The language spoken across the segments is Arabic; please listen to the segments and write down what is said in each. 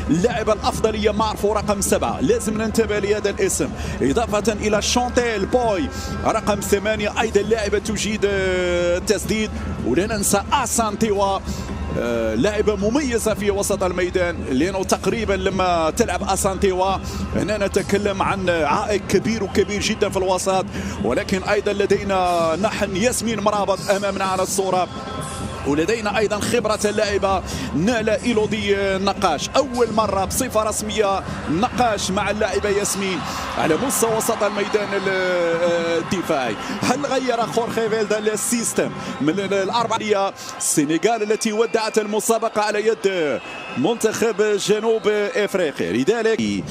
اللاعب الأفضلية مارفو رقم 7، لازم ننتبه لهذا الاسم، إضافة إلى شونتيل بوي رقم 8 أيضا لاعبة تجيد التسديد. ولا ننسى أسانتيوا لاعبة مميزة في وسط الميدان، لأنه تقريبا لما تلعب أسانتيوا هنا نتكلم عن عائق كبير وكبير جدا في الوسط. ولكن أيضا لدينا نحن ياسمين مرابط أمامنا على الصورة، ولدينا ايضا خبره اللاعبه ناله إيلودي نقاش، اول مره بصفه رسميه نقاش مع اللاعبه ياسمين على مستوى وسط الميدان الدفاعي. هل غير خورخي فيلدا السيستم من الاربعيه السنغال التي ودعت المسابقه على يد منتخب جنوب افريقيا؟ لذلك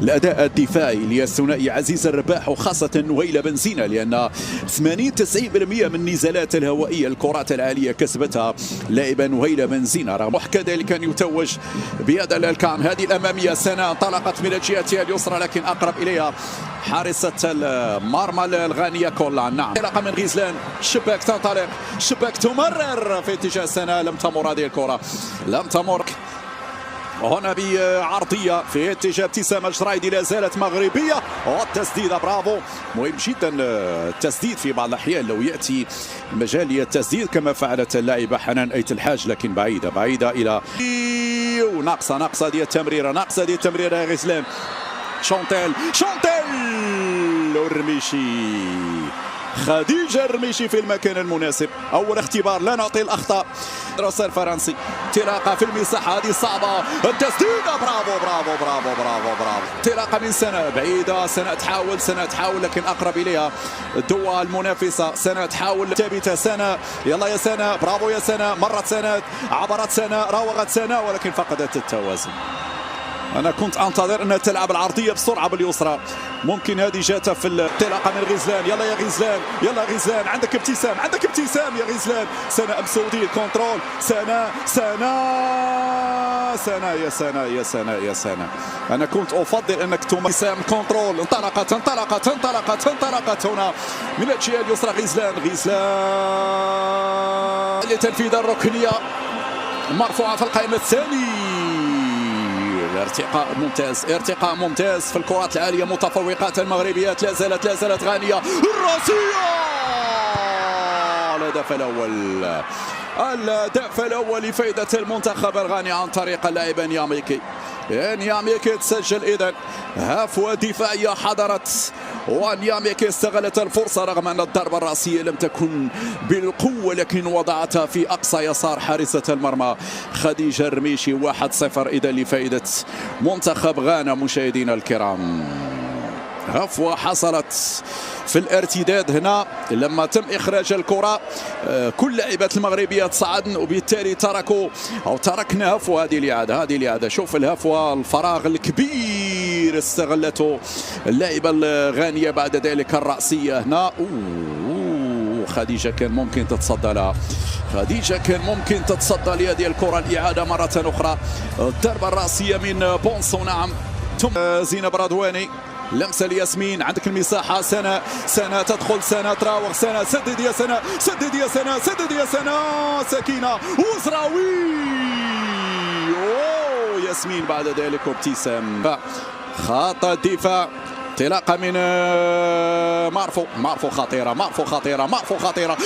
الاداء الدفاعي للثنائي عزيز الرباح وخاصه نهيله بنزينه، لان 80-90% من النزالات الهوائيه الكرات العاليه كسبتها لاعبه نهيله بنزينه، رغم كذلك كان يتوج بهذا الكام. هذه الاماميه سنه انطلقت من جهتها اليسرى لكن اقرب اليها حارسه المرمى الغانيه كولان. نعم انطلاقه من غزلان، شباك تنطلق، شباك تمرر في اتجاه سنه، لم تمر هذه الكره، لم تمر هنا بعرضيه في اتجاه ابتسام الجرايدي، لا زالت مغربيه والتسديده برافو. مهم جدا التسديد في بعض الاحيان لو ياتي مجال التسديد كما فعلت اللاعبه حنان ايت الحاج، لكن بعيده الى ناقصه ديال التمريره، ناقصه ديال التمريره يا غزلان. شونتيل والرميشي، خديجة الرميشي في المكان المناسب. أول اختبار، لا نعطي الأخطاء. دراسة الفرنسي، انطلاقة في المساحة هذه صعبة، التسديدة برافو. انطلاقة من سنة بعيدة، سنة تحاول لكن أقرب إليها الدوة المنافسة. سنة تحاول ثابتة، سنة يلا يا سنة، برافو يا سنة، مرت سنة، عبرت سنة، راوغت سنة ولكن فقدت التوازن. أنا كنت أنتظر أنها تلعب العرضية بسرعة باليسرى، ممكن هذه جاتها في الانطلاقة من غزلان. يلا يا غزلان، يلا غزلان، عندك ابتسام يا غزلان. سنة أم سعودي كنترول، سنة يا سنة. أنا كنت أفضل أنك تمسام كنترول. انطلقت هنا من الجهة اليسرى غزلان لتنفيذ الركنية مرفوعة في القائمة الثاني. ارتقاء ممتاز في الكرات العالية، متفوقات المغربيات، لا زالت غانية الراسية. الهدف الأول لفائدة المنتخب الغاني عن طريق اللاعب نياميكي تسجل. إذن هفوة دفاعية حضرت ونياميكي استغلت الفرصة رغم أن الضربة الرأسية لم تكن بالقوة لكن وضعتها في أقصى يسار حارسة المرمى خديجة الرميشي. 1-0 إذا لفائدة منتخب غانا. مشاهدينا الكرام، هفوة حصلت في الارتداد هنا لما تم إخراج الكرة، كل لاعبات المغربية تصعدن وبالتالي تركنا هفوة. هذه الإعادة شوف الهفوة، الفراغ الكبير استغلته اللاعبة الغانية. بعد ذلك الرأسية هنا، خديجة كان ممكن تتصدى لهذه الكرة. الإعادة مرة أخرى، الضربة الرأسية من بونسو. نعم زينب رضواني، لمسه لياسمين، عندك المساحه. سنه تدخل، سنه تراوغ، سنه سدد يا سنه سكينه وزراوي. ياسمين بعد ذلك وابتسام. خط الدفاع، انطلاقه من مارفو خطيره.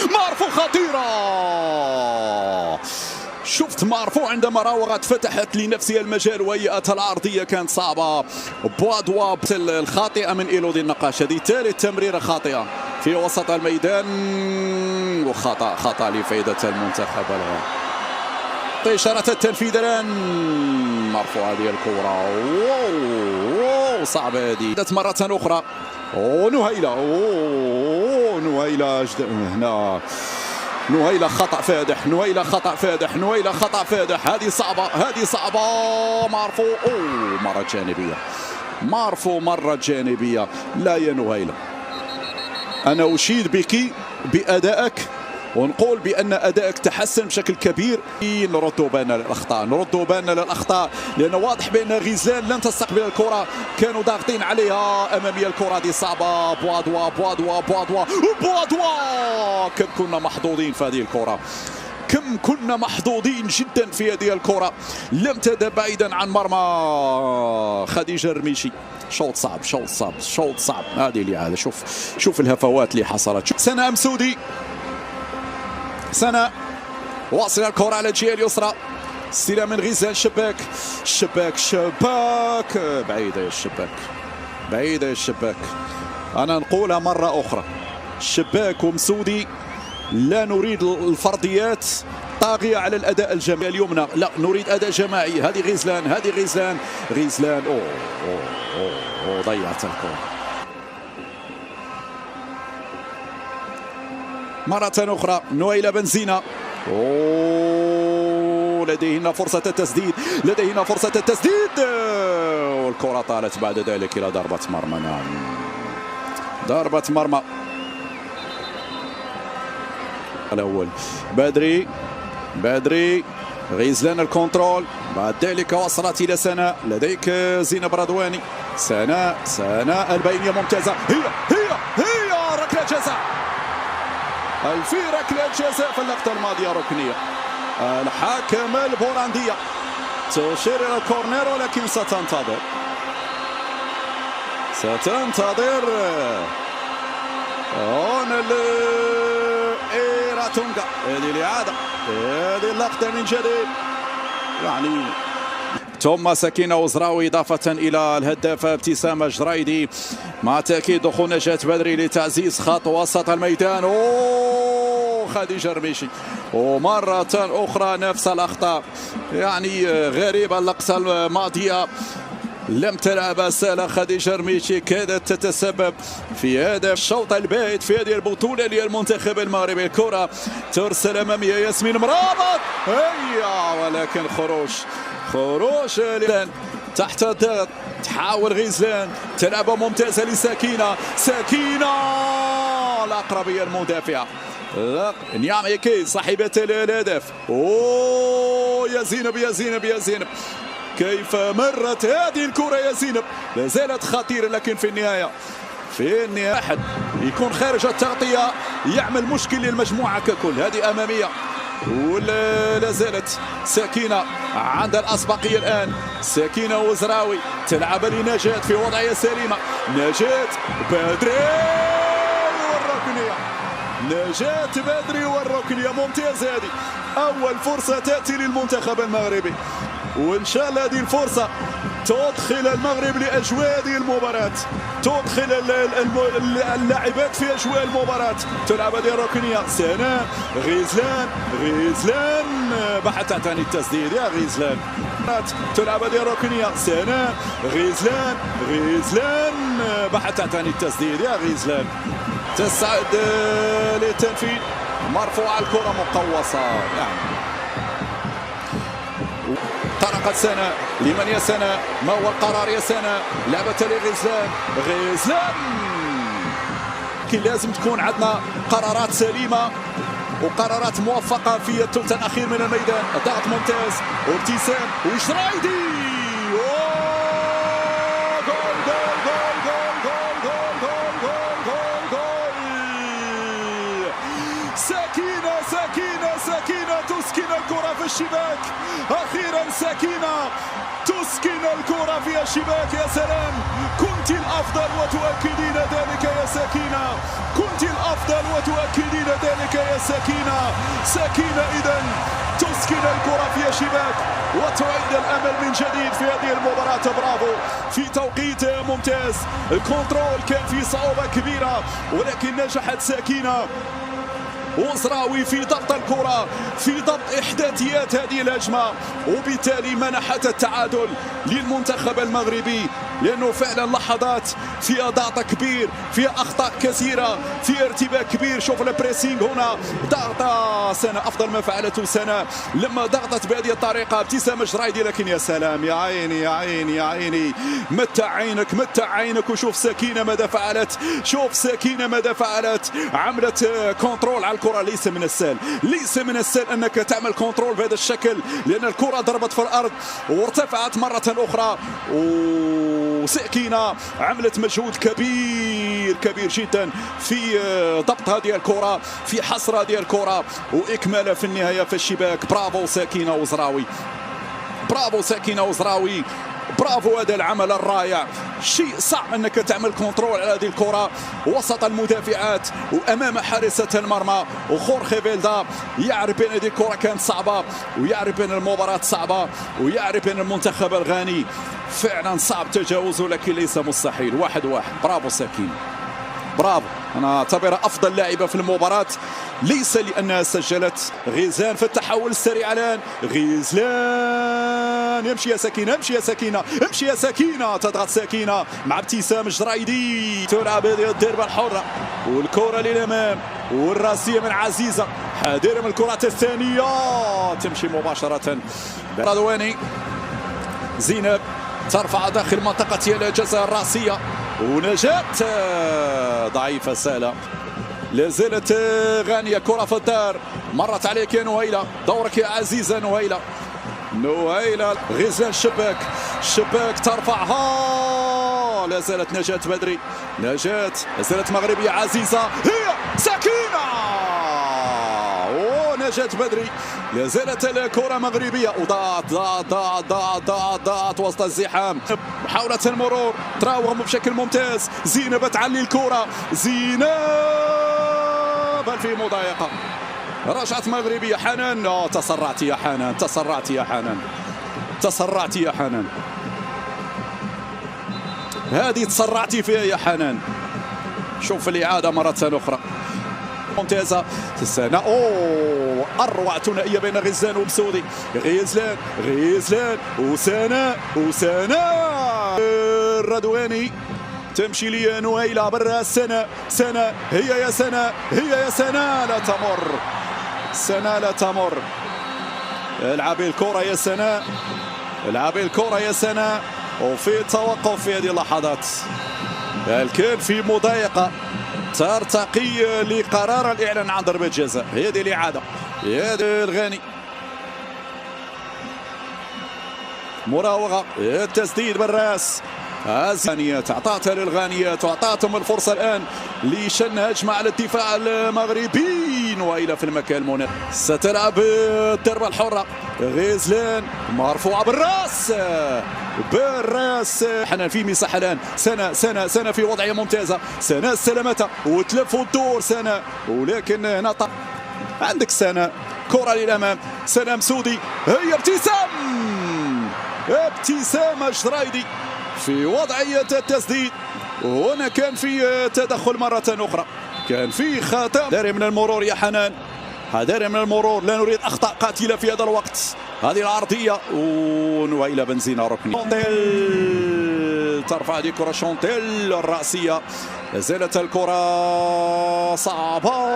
شفت مارفو عندما راوغت فتحت لنفسها المجال وهي العرضيه كانت صعبه. بوادوا الخاطئه من إيلودي النقاش، هذه ثالث تمريره خاطئه في وسط الميدان وخطا لفائده المنتخب الغاني. إشارة التنفيذ الآن، مرفوعة هذه الكرة، صعبة هذه. مرة أخرى نهيلة، نهيلة خطأ فادح، هذه صعبة. مارفو مرة جانبية. لا يا نهيلة، أنا أشيد بك بأدائك ونقول بأن أدائك تحسن بشكل كبير. نردوا بالنا للأخطاء لأنه واضح بأن غزلان لن تستقبل الكرة، كانوا ضاغطين عليها أمامية. الكرة دي صعبة. بوادوا كم كنا محظوظين في هذه الكرة. كم كنا محظوظين جدا في هذه الكرة، لم تذهب بعيدا عن مرمى خديجة الرميشي. شوط صعب شوط صعب شوط صعب. هذه اللي هذا شوف الهفوات اللي حصلت. سنة مسودي، سنة واصل الكرة على الجهة اليسرى، استلام من غزال. شباك بعيدة يا الشباك، بعيدة يا الشباك. أنا نقولها مرة أخرى، الشباك ومسودي لا نريد الفرديات طاغية على الأداء الجماعي اليمنى، لا نريد أداء جماعي. هذه غزلان أوه ضيعت الكرة. مرة أخرى نويلة بنزينة، لديهن فرصة التسديد، والكرة طالت بعد ذلك إلى ضربة مرمى. نعم، ضربة مرمى. الأول بدري غزلان الكنترول، بعد ذلك وصلت إلى سناء، لديك زينب رضواني. سناء البينية ممتازة، هي ركلة جزاء. في ركلة جزاء في اللقطة الماضية ركنية. الحكم البولندية تشير إلى الكورنر، ولكن ستنتظر هنا إيراتونغا. هذه الإعادة، هذه اللقطة من جديد. يعني ثم سكينة وزراوي إضافة إلى الهدافة ابتسامة جرايدي، مع تأكيد دخول نجاة بدري لتعزيز خط وسط الميدان. خديجة الرميشي، ومرة أخرى نفس الأخطاء. يعني غريبة اللقطة الماضية لم تلعب سهلة. خديجة الرميشي كادت تتسبب في هذا الشوط الباهت في هذه البطولة للمنتخب المغربي. الكرة ترسل أمامية ياسمين مرابط، ولكن خروج تحت الضغط. تحاول غزلان، تلعب ممتازة لسكينة، الأقربية المدافعة نعم يكي صاحبة الهدف. يا زينب كيف مرت هذه الكرة يا زينب، لا زالت خطيرة، لكن في النهاية أحد يكون خارج التغطية يعمل مشكل للمجموعة ككل. هذه أمامية، ولا زالت سكينة عند الأسبقية الآن. سكينة وزراوي تلعب لنجاة في وضعية سليمة. نجاة بدري والركنية ممتازة. هذه أول فرصة تأتي للمنتخب المغربي، وإن شاء الله هذه الفرصة تدخل المغرب لأجواء هذه المباراة، تدخل اللاعبات في أجواء المباراة. تلعب هذه الركنية. سناء غزلان بحثت عن التسديد يا غزلان. تلعب هذه الركنية. سناء غزلان بحثت عن التسديد يا غزلان. تسعد للتنفيذ، مرفوعة الكرة مقوصة. يعني طرقت سنة، لمن يا سنة؟ ما هو القرار يا سنة؟ لعبة لغزلان. لكن لازم تكون عندنا قرارات سليمة وقرارات موفقة في الثلث الأخير من الميدان. ضغط ممتاز، وابتسام وشرايدي. سكينة تسكن الكرة في الشباك. أخيرا سكينة تسكن الكرة في الشباك. يا سلام، كنت الأفضل وتؤكدين ذلك يا سكينة، كنت الأفضل وتؤكدين ذلك يا سكينة إذن تسكن الكرة في الشباك وتعيد الأمل من جديد في هذه المباراة. برافو، في توقيت ممتاز. الكنترول كان في صعوبة كبيرة، ولكن نجحت سكينة وزراوي في ضبط الكرة، في ضبط إحداثيات هذه الهجمة، وبالتالي منحت التعادل للمنتخب المغربي، لأنه فعلا لحظات فيها ضغط كبير، فيها أخطاء كثيرة، فيها ارتباك كبير. شوف البريسينج هنا، ضغط سنة، أفضل ما فعلته سنة لما ضغطت بهذه الطريقة. ابتسامة جرايدي، لكن يا سلام، يا عيني متع عينك وشوف سكينة ماذا فعلت. عملت كنترول على الكرة. ليس من السهل أنك تعمل كنترول بهذا الشكل، لأن الكرة ضربت في الأرض وارتفعت مرة أخرى. وسكينة عملت مجهود كبير جدا في ضبط هذه الكرة، في حصر هذه الكرة وإكمالها في النهاية في الشباك. برافو سكينة وزراوي، برافو سكينة وزراوي، برافو. هذا العمل الرائع. شيء صعب انك تعمل كنترول على هذه الكره وسط المدافعات وامام حارسه المرمى. وخورخي فيلدا يعرف بان هذه الكره كانت صعبه، ويعرف بان المباراه صعبه، ويعرف بان المنتخب الغاني فعلا صعب تجاوزه لكن ليس مستحيل. 1-1. برافو سكينة، برافو. انا اعتبرها افضل لاعبه في المباراه، ليس لانها سجلت. غيزلان في التحول السريع الان، غيزلان يمشي يا سكينة، امشي يا سكينة، امشي يا سكينة. تضغط سكينة مع ابتسام الجرايدي، تلعب هذه الضربة الحرة والكرة للامام والراسية من عزيزة، حذر من الكرة الثانية تمشي مباشرة. رضواني، زينب ترفع داخل منطقة الجزاء الراسية، ونجاة ضعيفة سهلة. لازالت غانية، كرة في الدار، مرت عليك يا نهيلة، دورك يا عزيزة نهيلة. نهيلة، غزلان الشباك ترفعها، لا زالت نجاة بدري، نجاة لا زالت مغربية عزيزة، هي سكينة. نجاة بدري، لا زالت الكرة مغربية، وضاعت وسط الزحام. محاولة المرور، تراوغ بشكل ممتاز، زينب تعلي الكرة، زينب في مضايقة، رجعت مغربية. حنان، تسرعت يا حنان، تسرعت يا حنان، تسرعت يا حنان، هذه تسرعتي فيها يا حنان. شوف الإعادة مرة أخرى ممتازة. سنة أروع ثنائية بين غزلان ومسودي، غزلان وسناء الردواني، تمشي لي نهيلة برا. سنة هي يا سنة لا تمر، سنة لا تمر. العبي الكرة يا سنة، العبي الكرة يا سنة. وفي توقف في هذه اللحظات، الكل في مضايقة، ترتقي لقرار الإعلان عن ضربة جزاء. هذه الإعادة، هذا الغاني، مراوغة، التسديد بالراس. الغانيات أعطتها للغانيات، وأعطتهم الفرصة الآن لشن هجمة على الدفاع المغربي. وإلى في المكان المناسب ستلعب الضربة الحرة. غزلان مرفوعة بالراس، حنان في مساحة الآن. سنة في وضعية ممتازة، سنة استلمتها وتلف وتدور سنة، ولكن هنا عندك سنة، كرة للأمام، سنة مسودي، هي ابتسام الجرايدي في وضعية التسديد. وهنا كان في تدخل مرة أخرى، كان في خطأ. حذاري من المرور يا حنان، حذاري من المرور، لا نريد أخطاء قاتلة في هذا الوقت. هذه العرضية ونويلة بنزينة ركني. شونتيل ترفع هذه الكرة، شونتيل الرأسية، زالت الكرة صعبة.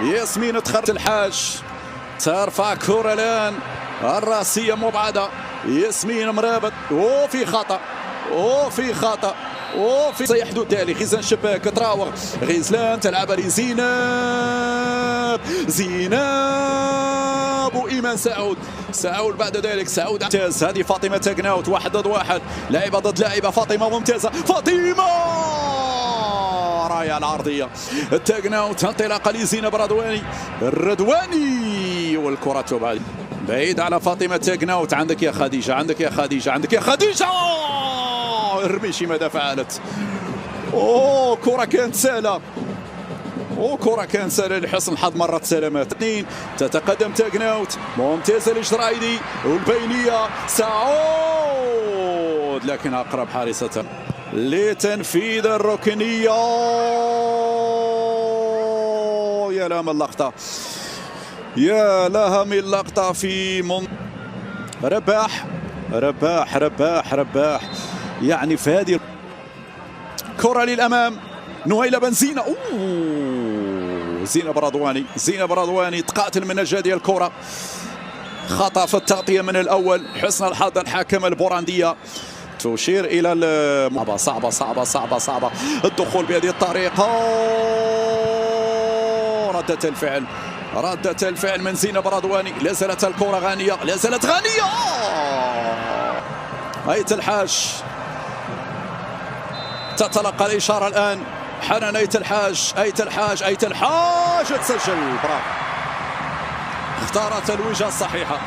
ياسمين تخرج الحاج، ترفع كرة الآن الرأسية مبعدة. ياسمين مرابط، وفي خطأ سيحدث التالي. غزلان الشباك تراوغ، غزلان تلعب زينب وإيمان سعود بعد ذلك سعود ممتاز. هذه فاطمة تاغناوت، 1 ضد 1، لاعبة ضد لاعبة. فاطمة ممتازة، فاطمة راية العرضية. تاغناوت، انطلاقة لزينب الردواني، والكرة تبعد بعيد على فاطمة تاغناوت. عندك يا خديجة، ارميشي ماذا فعلت. كرة كانت سهلة، لحسن الحظ مرت سلامات. 2 تتقدم تاغناوت، ممتازة للجرايدي والبينية سعود، لكن أقرب حارستها لتنفيذ الركنية. يا لها من اللقطة، في رباح يعني في هذه كرة للأمام. نهيلة بنزينة، زينب رضواني تقاتل من أجل هذه الكرة. خطأ في التغطية من الأول، حسن الحظ الحاكم البوراندية تشير إلى صعبة الدخول بهذه الطريقة. ردة الفعل ردة الفعل من زينب رضواني. لا زالت الكرة غانية، لا زالت غانية. أيت الحاج تتلقى الإشارة الآن. حنان أيت الحاج، أيت الحاج، أيت الحاج تسجل. برافو، اختارت الوجهة الصحيحة.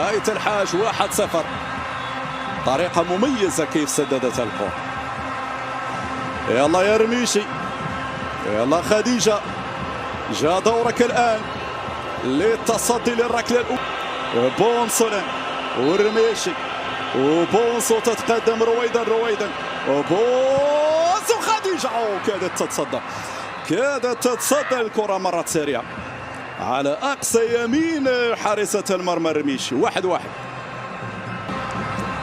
أيت الحاج 1-0. طريقة مميزة كيف سددت الكرة. يلا يا رميشي، يلا خديجة، جاء دورك الآن للتصدي للركلة الأولى. بونسو والرميشي، وبونسو تتقدم رويدا وبونسو خديجة. كادت تتصدى، كادت تتصدى الكرة، مرت سريعة على أقصى يمين حارسة المرمى الرميشي. 1-1.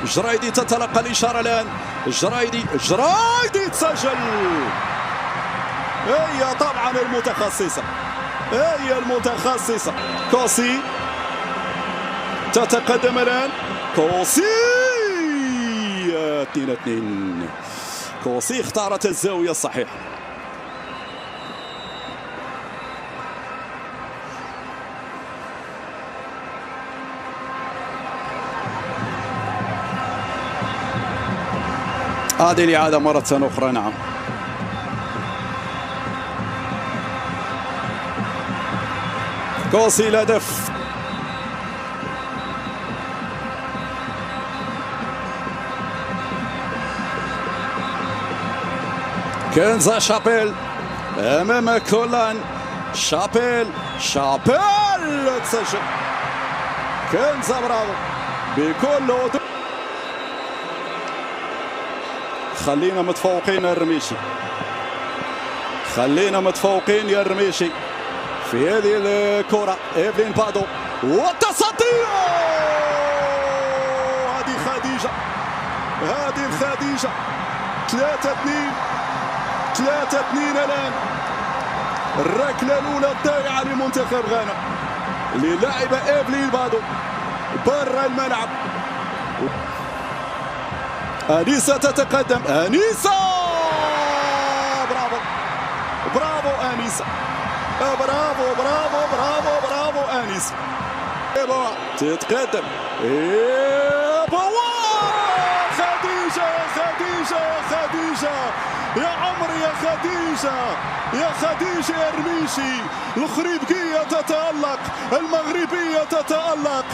جرايدي تتلقى الإشارة الآن. جرايدي تسجل. هي طبعا المتخصصة، هي المتخصصة. كوسي تتقدم الآن. كوسي 2-2. كوسي اختارت الزاوية الصحيحة. هذه الإعادة مرة أخرى. نعم، كوسي الهدف. كنزا شابيل أمام كولان. شابيل تسجل. كنزا برافو بكل هدوء. خلينا متفوقين الرميشي، خلينا متفوقين يا الرميشي في هذه الكرة. إيفلين بادو والتصدي. هذه خديجة، هذه خديجة. 3-2 الآن. الركلة الأولى الضائعة لمنتخب غانا للاعبة إيفلين بادو برا الملعب. أنيسة تتقدم. أنيسة برافو أنيسة. برافو أنيسة. تتقدم. خديجة يا عمري، يا خديجة يا رميشي. الخريبكية تتألق، المغربية تتألق.